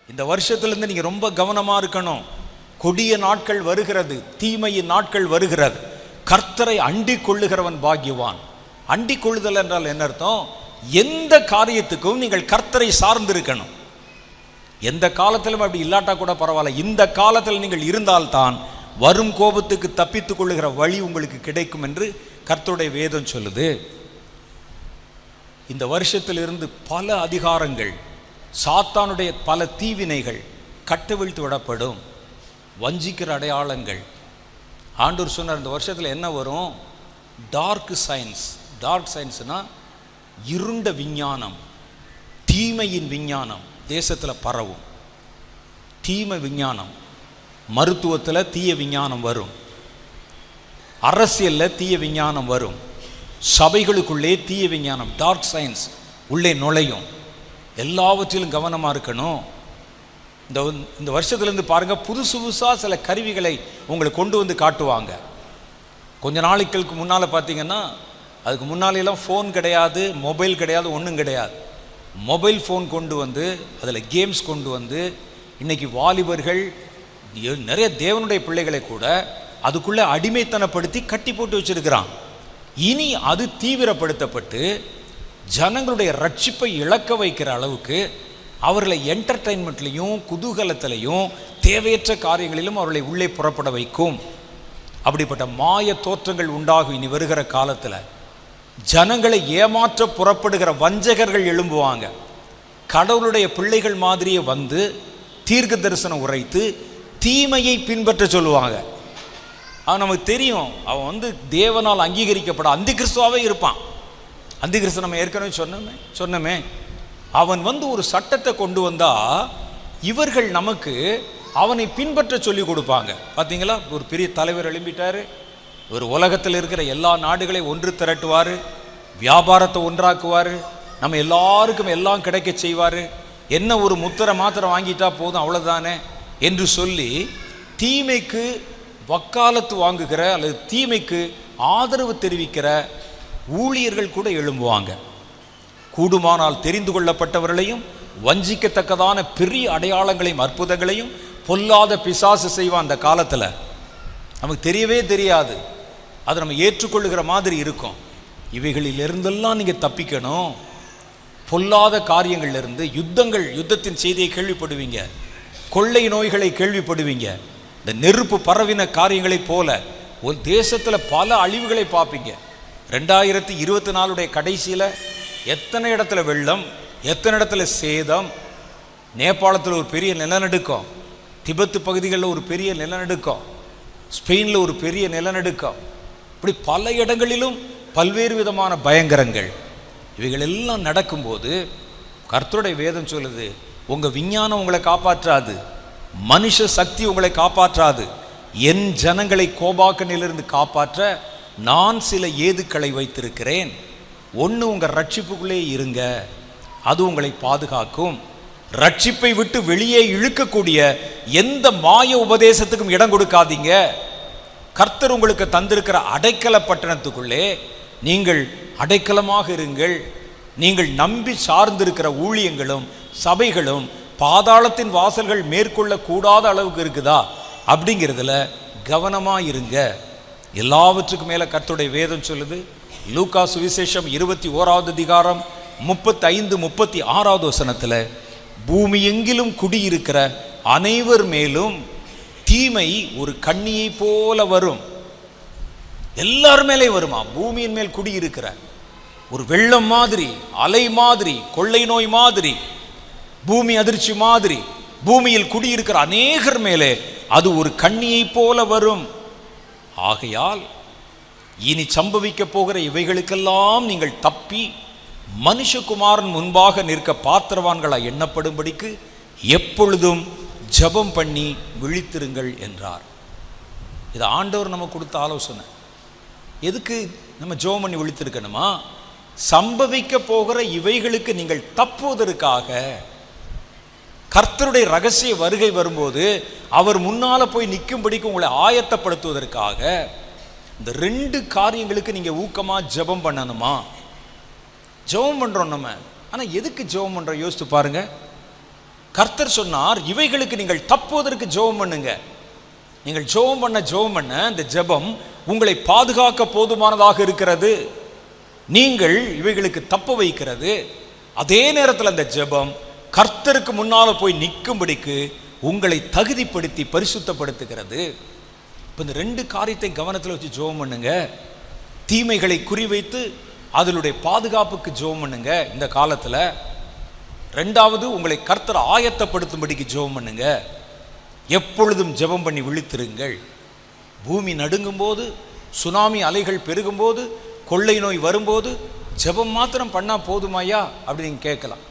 இந்த வருஷத்துலேருந்து நீங்கள் ரொம்ப கவனமாக இருக்கணும். கொடிய நாட்கள் வருகிறது, தீமையின் நாட்கள் வருகிறது. கர்த்தரை அண்டிக் கொள்ளுகிறவன் பாக்கியவான். அண்டிக் கொள்ளுதல் என்றால் என்ன அர்த்தம்? எந்த காரியத்துக்கும் நீங்கள் கர்த்தரை சார்ந்திருக்கணும். எந்த காலத்திலும் அப்படி இல்லாட்டா கூட பரவாயில்ல, இந்த காலத்தில் நீங்கள் இருந்தால்தான் வரும் கோபத்துக்கு தப்பித்துக் கொள்ளுகிற வழி உங்களுக்கு கிடைக்கும் என்று கர்த்தருடைய வேதம் சொல்லுது. இந்த வருஷத்திலிருந்து பல அதிகாரங்கள், சாத்தானுடைய பல தீவினைகள் கட்டவிழ்த்து விடப்படும். வஞ்சிக்கிற அடையாளங்கள் ஆண்டவர் சொன்னார், இந்த வருஷத்தில் என்ன வரும்? Dark science. டார்க் சயின்ஸ்னா இருண்ட விஞ்ஞானம், தீமையின் விஞ்ஞானம் தேசத்தில் பரவும். தீமை விஞ்ஞானம், மருத்துவத்தில் தீய விஞ்ஞானம் வரும், அரசியலில் தீய விஞ்ஞானம் வரும், சபைகளுக்குள்ளே தீய விஞ்ஞானம், டார்க் சயின்ஸ் உள்ளே நுழையும். எல்லாவற்றிலும் கவனமாக இருக்கணும். இந்த வருஷத்துலேருந்து பாருங்கள், புதுசு புதுசாக சில கருவிகளை உங்களை கொண்டு வந்து காட்டுவாங்க. கொஞ்ச நாளைக்கு முன்னால் பார்த்தீங்கன்னா, அதுக்கு முன்னாலெல்லாம் ஃபோன் கிடையாது, மொபைல் கிடையாது, ஒன்றும் கிடையாது. மொபைல் ஃபோன் கொண்டு வந்து அதில் கேம்ஸ் கொண்டு வந்து இன்றைக்கி வாலிபர்கள் நிறைய தேவனுடைய பிள்ளைகளை கூட அதுக்குள்ளே அடிமைத்தனப்படுத்தி கட்டி போட்டு வச்சுருக்கிறான். இனி அது தீவிரப்படுத்தப்பட்டு ஜனங்களுடைய ரட்சிப்பை இழக்க வைக்கிற அளவுக்கு அவர்களை என்டர்டெயின்மெண்ட்லையும் குதூகலத்திலையும் தேவையற்ற காரியங்களிலும் அவர்களை உள்ளே புறப்பட வைக்கும். அப்படிப்பட்ட மாய தோற்றங்கள் உண்டாகும். இனி வருகிற காலத்தில் ஜனங்களை ஏமாற்ற புறப்படுகிற வஞ்சகர்கள் எழும்புவாங்க. கடவுளுடைய பிள்ளைகள் மாதிரியே வந்து தீர்க்க தரிசனம் உரைத்து தீமையை பின்பற்ற சொல்லுவாங்க. அவன் நமக்கு தெரியும், அவன் வந்து தேவனால் அங்கீகரிக்கப்பட அந்தி கிறிஸ்துவாவே இருப்பான். அந்தி கிறிஸ்து நம்ம ஏற்கனவே சொன்னமே அவன் வந்து ஒரு சட்டத்தை கொண்டு வந்தா இவர்கள் நமக்கு அவனை பின்பற்ற சொல்லி கொடுப்பாங்க. பார்த்தீங்களா, ஒரு பெரிய தலைவர் எழும்பிட்டாரு, ஒரு உலகத்தில் இருக்கிற எல்லா நாடுகளையும் ஒன்று திரட்டுவார், வியாபாரத்தை ஒன்றாக்குவார், நம்ம எல்லாருக்கும் எல்லாம் கிடைக்க செய்வார், என்ன ஒரு முத்திரை மாத்திரை வாங்கிட்டா போதும் அவ்வளோதானே என்று சொல்லி தீமைக்கு வக்காலத்து வாங்குகிற அல்லது தீமைக்கு ஆதரவு தெரிவிக்கிற ஊழியர்கள் கூட எழும்புவாங்க. கூடுமானால் தெரிந்து கொள்ளப்பட்டவர்களையும் வஞ்சிக்கத்தக்கதான பெரிய அடையாளங்களையும் அற்புதங்களையும் பொல்லாத பிசாசு செய்வான். அந்த காலத்தில் நமக்கு தெரியவே தெரியாது, அதை நம்ம ஏற்றுக்கொள்ளுகிற மாதிரி இருக்கும். இவைகளிலிருந்தெல்லாம் நீங்கள் தப்பிக்கணும். பொல்லாத காரியங்கள்லேருந்து யுத்தத்தின் செய்தியை கேள்விப்படுவீங்க, கொள்ளை நோய்களை கேள்விப்படுவீங்க, இந்த நெருப்பு பரவின காரியங்களைப் போல ஒரு தேசத்தில் பல அழிவுகளை பார்ப்பீங்க. 2024 கடைசியில் எத்தனை இடத்துல வெள்ளம், எத்தனை இடத்துல சேதம், நேபாளத்தில் ஒரு பெரிய நிலநடுக்கம், திபெத்து பகுதிகளில் ஒரு பெரிய நிலநடுக்கம், ஸ்பெயினில் ஒரு பெரிய நிலநடுக்கம், இப்படி பல இடங்களிலும் பல்வேறு விதமான பயங்கரங்கள். இவைகள் எல்லாம் நடக்கும்போது கர்த்தருடைய வேதம் சொல்லுது, உங்கள் விஞ்ஞானம் உங்களை காப்பாற்றாது, மனுஷ சக்தி உங்களை காப்பாற்றாது, என் ஜனங்களை கோபாக்கனிலிருந்து காப்பாற்ற நான் சில ஏதுக்களை வைத்திருக்கிறேன். ஒன்று, உங்கள் ரட்சிப்புக்குள்ளே இருங்க, அது உங்களை பாதுகாக்கும். ரட்சிப்பை விட்டு வெளியே இழுக்கக்கூடிய எந்த மாய உபதேசத்துக்கும் இடம் கொடுக்காதீங்க. கர்த்தர் உங்களுக்கு தந்திருக்கிற அடைக்கல பட்டணத்துக்குள்ளே நீங்கள் அடைக்கலமாக இருங்கள். நீங்கள் நம்பி சார்ந்திருக்கிற ஊழியங்களும் சபைகளும் பாதாளத்தின் வாசல்கள் மேற்கொள்ள கூடாத அளவுக்கு இருக்குதா அப்படிங்கிறதுல கவனமாக இருங்க. எல்லாவற்றுக்கும் மேலே கர்த்தருடைய வேதம் சொல்லுது, லூக்கா சுவிசேஷம் 21 அதிகாரம் 35-36 வசனத்தில், பூமி எங்கிலும் குடியிருக்கிற அனைவர் மேலும் தீமை ஒரு கண்ணியை போல வரும். எல்லார் மேலே வருமா? பூமியின் மேல் குடியிருக்கிற ஒரு வெள்ளம் மாதிரி, அலை மாதிரி, கொள்ளை நோய் மாதிரி, பூமி அதிர்ச்சி மாதிரி, பூமியில் குடியிருக்கிற அநேகர் மேலே அது ஒரு கண்ணியை போல வரும். ஆகையால் இனி சம்பவிக்க போகிற இவைகளுக்கெல்லாம் நீங்கள் தப்பி மனுஷகுமாரன் முன்பாக நிற்க பாத்திரவான்களாய் எண்ணப்படும்படிக்கு எப்பொழுதும் ஜெபம் பண்ணி விழித்திருங்கள் என்றார். இது ஆண்டவர் நமக்கு கொடுத்த ஆலோசனை. எதுக்கு நம்ம ஜெபம் பண்ணி விழித்திருக்கணுமா? சம்பவிக்க போகிற இவைகளுக்கு நீங்கள் தப்புவதற்காக. கர்த்தருடைய ரகசிய வருகை வரும்போது அவர் முன்னால போய் நிற்கும்படிக்கு உங்களை ஆயத்தப்படுத்துவதற்காக. இந்த 2 காரியங்களுக்கு நீங்கள் ஊக்கமாக ஜெபம் பண்ணணுமா? ஜெபம் பண்ணுறோம் நம்ம, ஆனால் எதுக்கு ஜெபம் பண்ணுறோம் யோசித்து பாருங்க. கர்த்தர் சொன்னார், இவைகளுக்கு நீங்கள் தப்புவதற்கு ஜெபம் பண்ணுங்க. நீங்கள் ஜெபம் பண்ண இந்த ஜெபம் உங்களை பாதுகாக்க போதுமானதாக இருக்கிறது. நீங்கள் இவைகளுக்கு தப்ப வைக்கிறது. அதே நேரத்தில் அந்த ஜெபம் கர்த்தருக்கு முன்னால் போய் நிற்கும்படிக்கு உங்களை தகுதிப்படுத்தி பரிசுத்தப்படுத்துகிறது. இப்போ இந்த 2 காரியத்தை கவனத்தில் வச்சு ஜெபம் பண்ணுங்க. தீமைகளை குறிவைத்து அதனுடைய பாதுகாப்புக்கு ஜெபம் பண்ணுங்க இந்த காலத்தில். 2வது, உங்களை கர்த்தர் ஆயத்தப்படுத்தும்படிக்கு ஜெபம் பண்ணுங்க. எப்பொழுதும் ஜெபம் பண்ணி விழித்திருங்கள். பூமி நடுங்கும் போது, சுனாமி அலைகள் பெருகும் போது, கொள்ளை நோய் வரும்போது ஜெபம் மாத்திரம் பண்ணால் போதுமாயா அப்படி நீங்கள் கேட்கலாம்.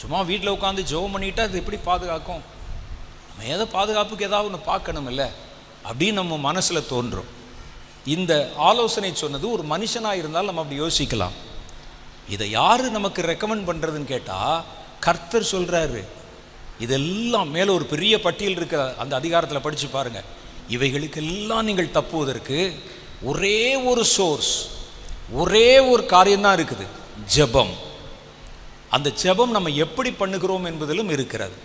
சும்மா வீட்டில் உட்காந்து ஜெபம் பண்ணிட்டா அது எப்படி பாதுகாக்கும்? நம்ம ஏதோ பாதுகாப்புக்கு ஏதாவது ஒன்று பார்க்கணும் இல்லை அப்படின்னு நம்ம மனசில் தோன்றும். இந்த ஆலோசனை சொன்னது ஒரு மனுஷனாக இருந்தால் நம்ம அப்படி யோசிக்கலாம். இதை யார் நமக்கு ரெக்கமெண்ட் பண்ணுறதுன்னு கேட்டால் கர்த்தர் சொல்கிறாரு. இதெல்லாம் மேலே ஒரு பெரிய பட்டியல் இருக்க அந்த அதிகாரத்தில் படித்து பாருங்கள். இவைகளுக்கெல்லாம் நீங்கள் தப்புவதற்கு ஒரே ஒரு சோர்ஸ், ஒரே ஒரு காரியம்தான் இருக்குது, ஜெபம். அந்த ஜெபம் நம்ம எப்படி பண்ணுகிறோம் என்பதிலும் இருக்கிறது.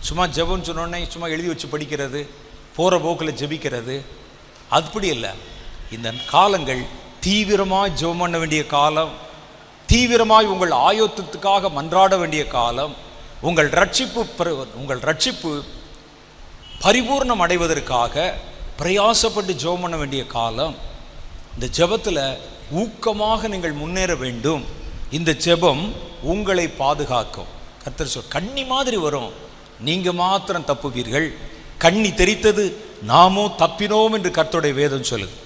சும்மா ஜெபம் சொன்னோடனே சும்மா எழுதி வச்சு படிக்கிறது, போகிற போக்கில் ஜெபிக்கிறது, அப்படி இல்லை. இந்த காலங்கள் தீவிரமாக ஜெபம் பண்ண வேண்டிய காலம், தீவிரமாய் உங்கள் ஆயத்தத்துக்காக மன்றாட வேண்டிய காலம், உங்கள் ரட்சிப்பு பரிபூர்ணம் அடைவதற்காக பிரயாசப்பட்டு ஜெபம் பண்ண வேண்டிய காலம். இந்த ஜெபத்தில் ஊக்கமாக நீங்கள் முன்னேற வேண்டும். இந்த ஜெபம் உங்களை பாதுகாக்கும். கர்த்தர் சொல், கண்ணி மாதிரி வரும், நீங்கள் மாத்திரம் தப்புவீர்கள். கண்ணி தெரித்தது, நாமோ தப்பினோம் என்று கர்த்தருடைய வேதம் சொல்லுது.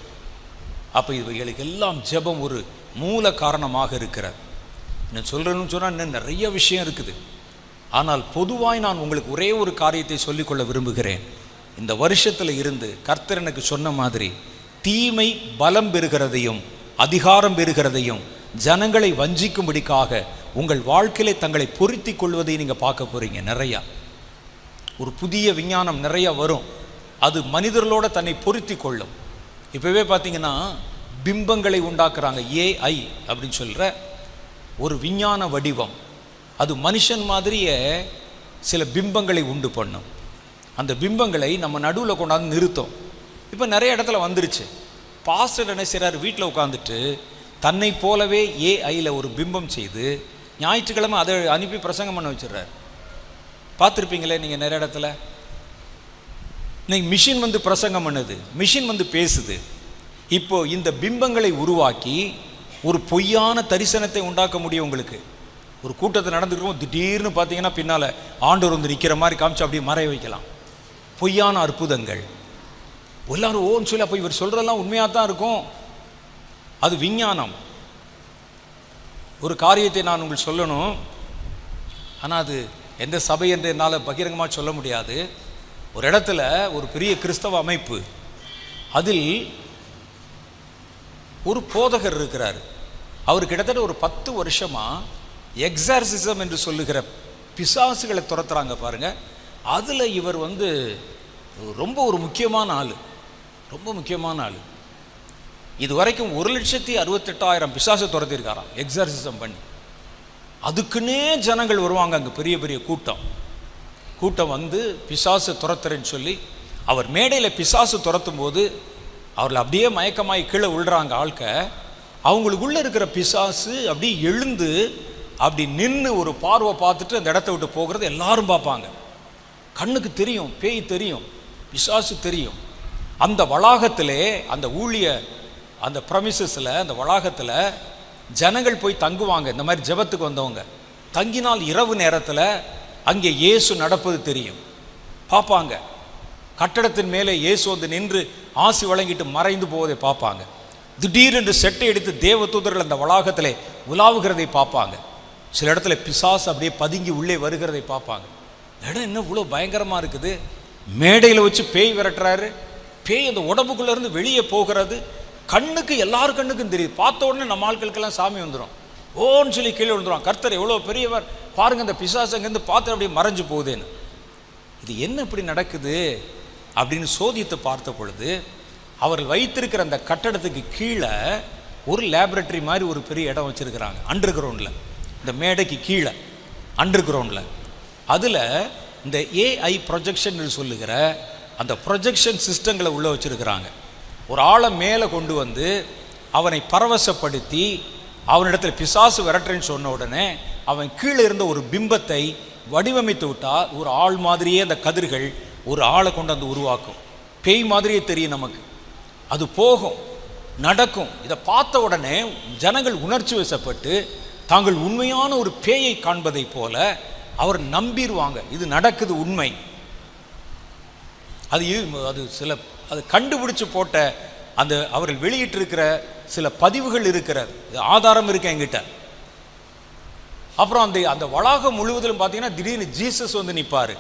அப்போ இவைகளுக்கு எல்லாம் ஜெபம் ஒரு மூல காரணமாக இருக்கிறது. நான் சொல்கிறேன்னு சொன்னால் இன்னும் நிறைய விஷயம் இருக்குது. ஆனால் பொதுவாய் நான் உங்களுக்கு ஒரே ஒரு காரியத்தை சொல்லிக்கொள்ள விரும்புகிறேன். இந்த வருஷத்தில் இருந்து கர்த்தர் எனக்கு சொன்ன மாதிரி தீமை பலம் பெறுகிறதையும் அதிகாரம் பெறுகிறதையும் ஜனங்களை வஞ்சிக்கும்படிக்காக உங்கள் வாழ்க்கையிலே தங்களை பொருத்தி கொள்வதை நீங்கள் பார்க்க போகிறீங்க. நிறையா ஒரு புதிய விஞ்ஞானம் நிறையா வரும். அது மனிதர்களோட தன்னை பொருத்தி கொள்ளும். இப்போவே பார்த்தீங்கன்னா பிம்பங்களை உண்டாக்குறாங்க. AI அப்படின்னு சொல்கிற ஒரு விஞ்ஞான வடிவம். அது மனுஷன் மாதிரியே சில பிம்பங்களை உண்டு பண்ணும். அந்த பிம்பங்களை நம்ம நடுவில் கொண்டாந்து நிறுத்தும். இப்போ நிறைய இடத்துல வந்துருச்சு. பாஸ்டர் என்ன செய்கிறார், வீட்டில் உட்காந்துட்டு தன்னை போலவே AIயில் ஒரு பிம்பம் செய்து ஞாயிற்றுக்கிழமை அதை அனுப்பி பிரசங்கம் பண்ண வச்சிடுறார். பார்த்துருப்பீங்களே நீங்கள் நிறைய இடத்துல. இன்னைக்கு மிஷின் வந்து பிரசங்கம் பண்ணுது, மிஷின் வந்து பேசுது. இப்போ இந்த பிம்பங்களை உருவாக்கி ஒரு பொய்யான தரிசனத்தை உண்டாக்க முடியும். உங்களுக்கு ஒரு கூட்டத்தை நடந்துருக்கோம், திடீர்னு பார்த்தீங்கன்னா பின்னால் ஆண்டவர் வந்து நிற்கிற மாதிரி காமிச்சு அப்படியே மறைய வைக்கலாம். பொய்யான அற்புதங்கள் எல்லாரும் ஓன்னு சொல்லி அப்போ இவர் சொல்கிறதெல்லாம் உண்மையாக தான் இருக்கும். அது விஞ்ஞானம். ஒரு காரியத்தை நான் உங்களுக்கு சொல்லணும், ஆனால் அது எந்த சபை என்று என்னால் பகிரங்கமாக சொல்ல முடியாது. ஒரு இடத்துல ஒரு பெரிய கிறிஸ்தவ அமைப்பு, அதில் ஒரு போதகர் இருக்கிறார். அவர் கிட்டத்தட்ட ஒரு 10 வருஷமாக எக்ஸார்சிசம் என்று சொல்லுகிற பிசாசுகளை துரத்துறாங்க பாருங்க. அதில் இவர் வந்து ரொம்ப ஒரு முக்கியமான ஆள், ரொம்ப முக்கியமான ஆள். இது வரைக்கும் 1,68,000 பிசாசை துரத்திருக்காராம் எக்ஸார்சிசம் பண்ணி. அதுக்குன்னே ஜனங்கள் வருவாங்க, அங்கே பெரிய பெரிய கூட்டம் வந்து பிசாசு துரத்துறேன்னு சொல்லி அவர் மேடையில் பிசாசு துரத்தும் போது அவர்கள் அப்படியே மயக்கமாய் கீழே விழுறாங்க ஆட்க. அவங்களுக்குள்ளே இருக்கிற பிசாசு அப்படி எழுந்து அப்படி நின்று ஒரு பார்வை பார்த்துட்டு அந்த இடத்த விட்டு போகிறது எல்லாரும் பார்ப்பாங்க. கண்ணுக்கு தெரியும், பேய் தெரியும், பிசாசு தெரியும். அந்த வளாகத்திலே அந்த ஊழிய அந்த ப்ரமிசஸில் அந்த வளாகத்தில் ஜனங்கள் போய் தங்குவாங்க. இந்த மாதிரி ஜெபத்துக்கு வந்தவங்க தங்கினால் இரவு நேரத்தில் அங்கே இயேசு நடப்பது தெரியும், பார்ப்பாங்க. கட்டடத்தின் மேலே இயேசு வந்து நின்று ஆசி வழங்கிட்டு மறைந்து போவதை பார்ப்பாங்க. திடீரென்று செட்டை எடுத்து தேவதூதர்கள் அந்த வளாகத்தில் உலாவுகிறதை பார்ப்பாங்க. சில இடத்துல பிசாசு அப்படியே பதுங்கி உள்ளே வருகிறதை பார்ப்பாங்க. இடம் என்ன இவ்வளோ பயங்கரமாக இருக்குது. மேடையில் வச்சு பேய் விரட்டுறாரு, பேய் அந்த உடம்புக்குள்ளேருந்து வெளியே போகிறது. கண்ணுக்கு எல்லார் கண்ணுக்கும் தெரியுது. பார்த்த உடனே நம்ம ஆட்களுக்கெல்லாம் சாமி வந்துடும், ஓன்னு சொல்லி கீழே விழுந்துடும். கர்த்தர் எவ்வளோ பெரியவர் பாருங்கள், அந்த பிசாசு அங்கேருந்து பார்த்து அப்படியே மறைஞ்சு போகுதுன்னு. இது என்ன இப்படி நடக்குது அப்படின்னு சோதித்து பார்த்த பொழுது அவர்கள் வைத்திருக்கிற அந்த கட்டடத்துக்கு கீழே ஒரு லேபரட்டரி மாதிரி ஒரு பெரிய இடம் வச்சுருக்கிறாங்க. அண்டர் கிரவுண்டில், இந்த மேடைக்கு கீழே அண்டர் கிரவுண்டில். அதில் இந்த ஏஐ ப்ரொஜெக்ஷன் சொல்லுகிற அந்த ப்ரொஜெக்ஷன் சிஸ்டங்களை உள்ளே வச்சுருக்கிறாங்க. ஒரு ஆளை மேலே கொண்டு வந்து அவனை பரவசப்படுத்தி அவனிடத்தில் பிசாசு விரட்டுறேன்னு சொன்ன உடனே அவன் கீழே இருந்த ஒரு பிம்பத்தை வடிவமைத்து விட்டால் ஒரு ஆள் மாதிரியே அந்த கதிர்கள் ஒரு ஆளை கொண்டு வந்து உருவாக்கும். பேய் மாதிரியே தெரியும் நமக்கு. அது போகும், நடக்கும். இதை பார்த்த உடனே ஜனங்கள் உணர்ச்சி வசப்பட்டு தாங்கள் உண்மையான ஒரு பேயை காண்பதை போல அவர் நம்பிடுவாங்க. இது நடக்குது, உண்மை. அது அது கண்டுபிடிச்சு போட்ட அந்த அவர்கள் வெளியிட்டிருக்கிற சில பதிவுகள் இருக்கிறது, ஆதாரம் இருக்கு என்கிட்ட. அப்புறம் அந்த வளாகம் முழுவதிலும் பார்த்தீங்கன்னா திடீர்னு ஜீசஸ் வந்து நிற்பார்.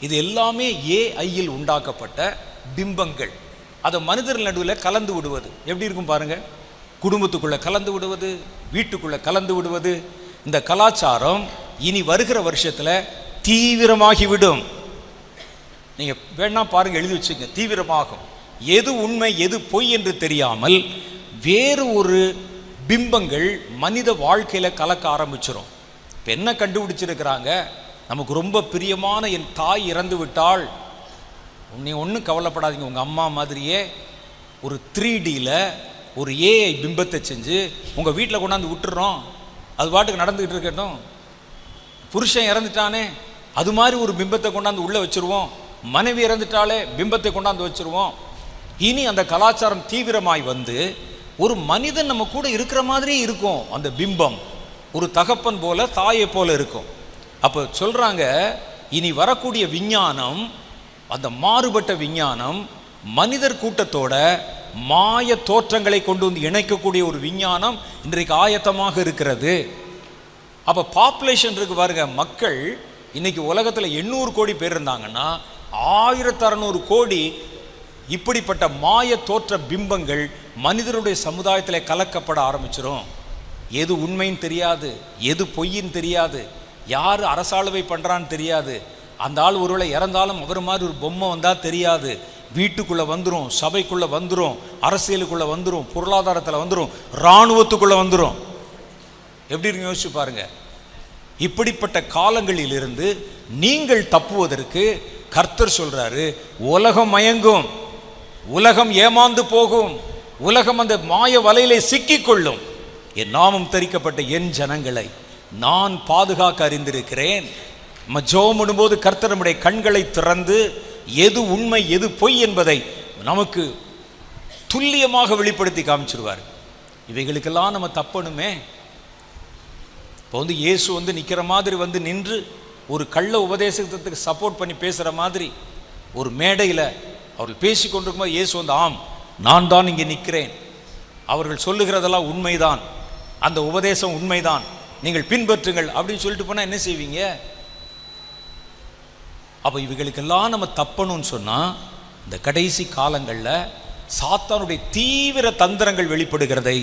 இது எல்லாமே ஏஐயில் உண்டாக்கப்பட்ட பிம்பங்கள். அதை மனிதர்கள் நடுவில் கலந்து விடுவது எப்படி இருக்கும் பாருங்க. குடும்பத்துக்குள்ளே கலந்து விடுவது, வீட்டுக்குள்ளே கலந்து விடுவது. இந்த கலாச்சாரம் இனி வருகிற வருஷத்தில் தீவிரமாகிவிடும். நீங்கள் வேணா பாருங்க, எழுதி வச்சுங்க, தீவிரமாகும். எது உண்மை எது பொய் என்று தெரியாமல் வேறு ஒரு பிம்பங்கள் மனித வாழ்க்கையில் கலக்க ஆரம்பிச்சிடும். இப்போ என்ன கண்டுபிடிச்சிருக்கிறாங்க, நமக்கு ரொம்ப பிரியமான என் தாய் இறந்து விட்டால் நீங்கள் ஒன்றும் கவலைப்படாதீங்க, உங்கள் அம்மா மாதிரியே ஒரு 3Dயில் ஒரு ஏஐ பிம்பத்தை செஞ்சு உங்கள் வீட்டில் கொண்டாந்து விட்டுறோம், அது பாட்டுக்கு நடந்துக்கிட்டு இருக்கட்டும். புருஷன் இறந்துட்டானே அது மாதிரி ஒரு பிம்பத்தை கொண்டாந்து உள்ளே வச்சுருவோம், மனைவி இறந்துட்டாலே பிம்பத்தை கொண்டாந்து வச்சுருவோம். இனி அந்த கலாச்சாரம் தீவிரமாய் வந்து ஒரு மனிதன் நம்ம கூட இருக்கிற மாதிரியே இருக்கும். அந்த பிம்பம் ஒரு தகப்பன் போல தாயை போல இருக்கும். அப்போ சொல்கிறாங்க, இனி வரக்கூடிய விஞ்ஞானம், அந்த மாறுபட்ட விஞ்ஞானம் மனிதர் கூட்டத்தோட மாய தோற்றங்களை கொண்டு வந்து இணைக்கக்கூடிய ஒரு விஞ்ஞானம் இன்றைக்கு ஆயத்தமாக இருக்கிறது. அப்போ பாப்புலேஷன் இருக்கு பாருங்க, மக்கள் இன்னைக்கு உலகத்தில் 800 கோடி பேர் இருந்தாங்கன்னா 1600 கோடி இப்படிப்பட்ட மாய தோற்ற பிம்பங்கள் மனிதனுடைய சமுதாயத்தில் கலக்கப்பட ஆரம்பிச்சிடும். எது உண்மைன்னு தெரியாது, எது பொய்ன்னு தெரியாது, யார் அரசாளுவை பண்ணுறான்னு தெரியாது. அந்த ஆள் ஒருவேளை இறந்தாலும் அவர் மாதிரி ஒரு பொம்மை வந்தால் தெரியாது. வீட்டுக்குள்ளே வந்துடும், சபைக்குள்ளே வந்துடும், அரசியலுக்குள்ளே வந்துடும், பொருளாதாரத்தில் வந்துடும், இராணுவத்துக்குள்ளே வந்துடும். எப்படி இருக்கு யோசிச்சு பாருங்க. இப்படிப்பட்ட காலங்களிலிருந்து நீங்கள் தப்புவதற்கு கர்த்தர் சொல்றாரு, உலகம் மயங்கும், உலகம் ஏமாந்து போகும், உலகம் அந்த மாய வலையிலே சிக்கிக்கொள்ளும். என் நாமம் தரிக்கப்பட்ட என் ஜனங்களை நான் பாதுகாக்க அறிந்திருக்கிறேன். நம்ம ஜெபம் போது கர்த்தர் நம்முடைய கண்களை திறந்து எது உண்மை எது பொய் என்பதை நமக்கு துல்லியமாக வெளிப்படுத்தி காமிச்சிருவார். இவைகளுக்கெல்லாம் நம்ம தப்பணுமே. இப்போ வந்து இயேசு வந்து நிற்கிற மாதிரி வந்து நின்று ஒரு கள்ள உபதேசத்துக்கு சப்போர்ட் பண்ணி பேசுகிற மாதிரி ஒரு மேடையில் அவர்கள் பேசி கொண்டிருக்கும்போது இயேசு வந்து, ஆம் நான் தான் இங்கே நிற்கிறேன், அவர்கள் சொல்லுகிறதெல்லாம் உண்மைதான், அந்த உபதேசம் உண்மைதான், நீங்கள் பின்பற்றுங்கள் அப்படின்னு சொல்லிட்டு போனால் என்ன செய்வீங்க? அப்போ இவைகளுக்கெல்லாம் நம்ம தப்பணும்னு சொன்னால் இந்த கடைசி காலங்களில் சாத்தானுடைய தீவிர தந்திரங்கள் வெளிப்படுகிறதை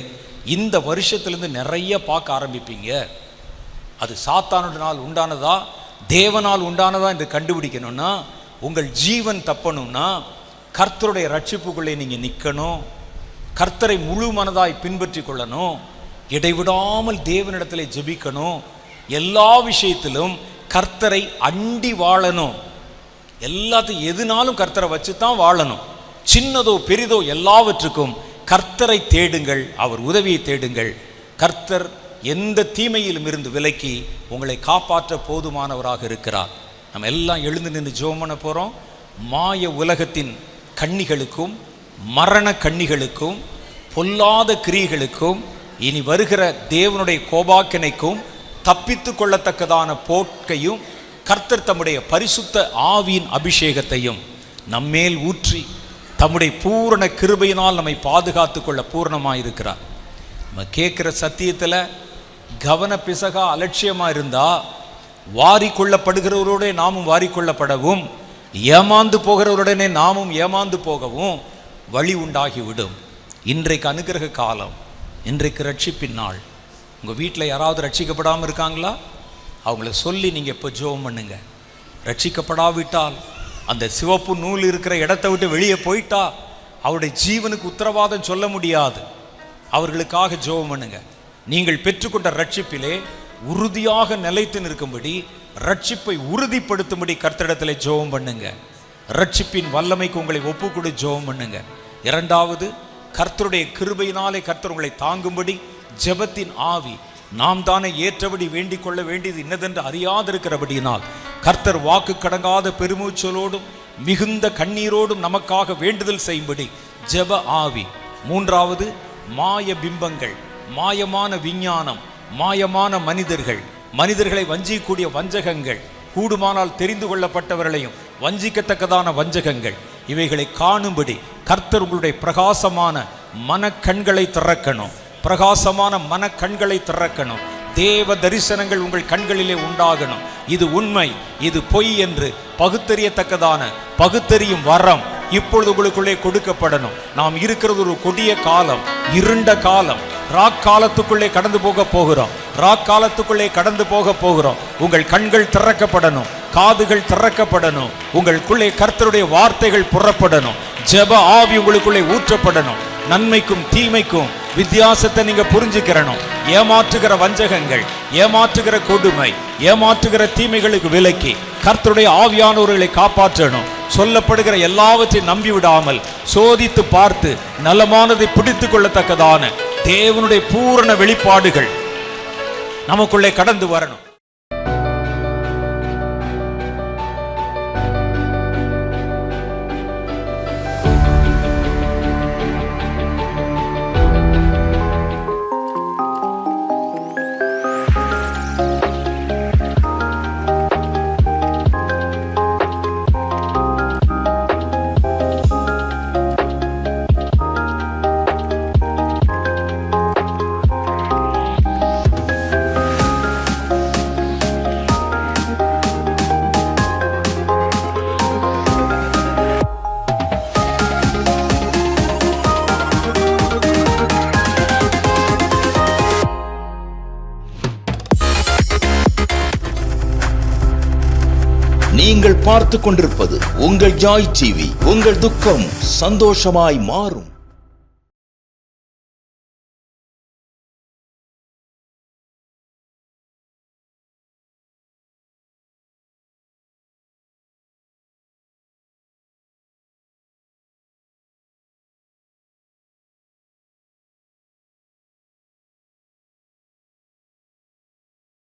இந்த வருஷத்துலேருந்து நிறைய பார்க்க ஆரம்பிப்பீங்க. அது சாத்தானுடைய உண்டானதா தேவனால் உண்டானதா என்று கண்டுபிடிக்கணும்னா, உங்கள் ஜீவன் தப்பணும்னா கர்த்தருடைய ரட்சிப்புக்குள்ளே நீங்கள் நிற்கணும், கர்த்தரை முழு மனதாய் பின்பற்றி கொள்ளணும், இடைவிடாமல் தேவனிடத்தில் ஜெபிக்கணும், எல்லா விஷயத்திலும் கர்த்தரை அண்டி வாழணும். எல்லாத்தையும் எதுனாலும் கர்த்தரை வச்சு தான் வாழணும். சின்னதோ பெரிதோ எல்லாவற்றுக்கும் கர்த்தரை தேடுங்கள், அவர் உதவியை தேடுங்கள். கர்த்தர் எந்த தீமையிலும் இருந்து விலக்கி உங்களை காப்பாற்ற போதுமானவராக இருக்கிறார். நம்ம எல்லாம் எழுந்து நின்று ஜெபம் பண்ண போகிறோம். மாய உலகத்தின் கண்ணிகளுக்கும் மரண கண்ணிகளுக்கும் பொல்லாத கிரியைகளுக்கும் இனி வருகிற தேவனுடைய கோபாக்கினைக்கும் தப்பித்து கொள்ளத்தக்கதான போக்கையும் கர்த்தர் தம்முடைய பரிசுத்த ஆவியின் அபிஷேகத்தையும் நம்மேல் ஊற்றி தம்முடைய பூரண கிருபையினால் நம்மை பாதுகாத்து கொள்ள பூர்ணமாயிருக்கிறார். நம்ம கேட்குற சத்தியத்தில் கவன பிசகா அலட்சியமாக இருந்தால் வாரிக்கொள்ளப்படுகிறவரோட நாமும் வாரிக்கொள்ளப்படவும் ஏமாந்து போகிறவருடனே நாமும் ஏமாந்து போகவும் வழி உண்டாகிவிடும். இன்றைக்கு அனுக்கிரக காலம், இன்றைக்கு ரட்சிப்பின் நாள். உங்கள் வீட்டில் யாராவது ரட்சிக்கப்படாமல் இருக்காங்களா? அவங்கள சொல்லி நீங்கள் இப்போ ஜெபம் பண்ணுங்க. ரட்சிக்கப்படாவிட்டால் அந்த சிவப்பு நூல் இருக்கிற இடத்த விட்டு வெளியே போயிட்டா அவருடைய ஜீவனுக்கு உத்தரவாதம் சொல்ல முடியாது. அவர்களுக்காக ஜெபம் பண்ணுங்க. நீங்கள் பெற்றுக்கொண்ட ரட்சிப்பிலே உறுதியாக நிலைத்து நிற்கும்படி, ரட்சிப்பை உறுதிப்படுத்தும்படி கர்த்தரிடத்திலே ஜெபம் பண்ணுங்க. ரட்சிப்பின் வல்லமைக்கு உங்களை ஒப்புக்கொடு ஜெபம் பண்ணுங்க. இரண்டாவது, கர்த்தருடைய கிருபையினாலே கர்த்தர் உங்களை தாங்கும்படி ஜெபத்தின் ஆவி. நாம் தானே ஏற்றபடி வேண்டிக் கொள்ள வேண்டியது இன்னதென்று அறியாதிருக்கிறபடியினால் கர்த்தர் வாக்கு கடங்காத பெருமூச்சலோடும் மிகுந்த கண்ணீரோடும் நமக்காக வேண்டுதல் செய்யும்படி ஜெப ஆவி. மூன்றாவது, மாய பிம்பங்கள், மாயமான விஞ்ஞானம், மாயமான மனிதர்களை வஞ்சிக்கக்கூடிய வஞ்சகங்கள், கூடுமானால் தெரிந்து கொள்ளப்பட்டவர்களையும் வஞ்சிக்கத்தக்கதான வஞ்சகங்கள், இவைகளை காணும்படி கர்த்தர் உங்களுடைய பிரகாசமான மனக்கண்களை திறக்கணும். பிரகாசமான மனக்கண்களை திறக்கணும். தேவ தரிசனங்கள் உங்கள் கண்களிலே உண்டாகணும். இது உண்மை, இது பொய் என்று பகுத்தறியத்தக்கதான பகுத்தறியும் வரம் இப்பொழுது உங்களுக்குள்ளே கொடுக்கப்படணும். நாம் இருக்கிறது ஒரு கொடிய காலம், இருண்ட காலம். ராக்காலத்துக்குள்ளே கடந்து போக போகிறோம். ராக்காலத்துக்குள்ளே கடந்து போக போகிறோம். உங்கள் கண்கள் திறக்கப்படணும், காதுகள் திறக்கப்படணும், உங்களுக்குள்ளே கர்த்தருடைய வார்த்தைகள் புறப்படணும், ஜெப ஆவி உங்களுக்குள்ளே ஊற்றப்படணும். நன்மைக்கும் தீமைக்கும் வித்தியாசத்தை நீங்க புரிஞ்சுக்கிறணும். ஏமாற்றுகிற வஞ்சகங்கள், ஏமாற்றுகிற கொடுமை, ஏமாற்றுகிற தீமைகளுக்கு விலக்கி கர்த்தருடைய ஆவியானவர்களை காப்பாற்றணும். சொல்லப்படுகிற எல்லாவற்றையும் நம்பி விடாமல் சோதித்து பார்த்து நலமானதை பிடித்துக் கொள்ளத்தக்கதான தேவனுடைய பூரண வெளிப்பாடுகள் நமக்குள்ளே கடந்து வரணும். நீங்கள் பார்த்து கொண்டிருப்பது உங்கள் ஜாய் டிவி. உங்கள் துக்கம் சந்தோஷமாய் மாறும்.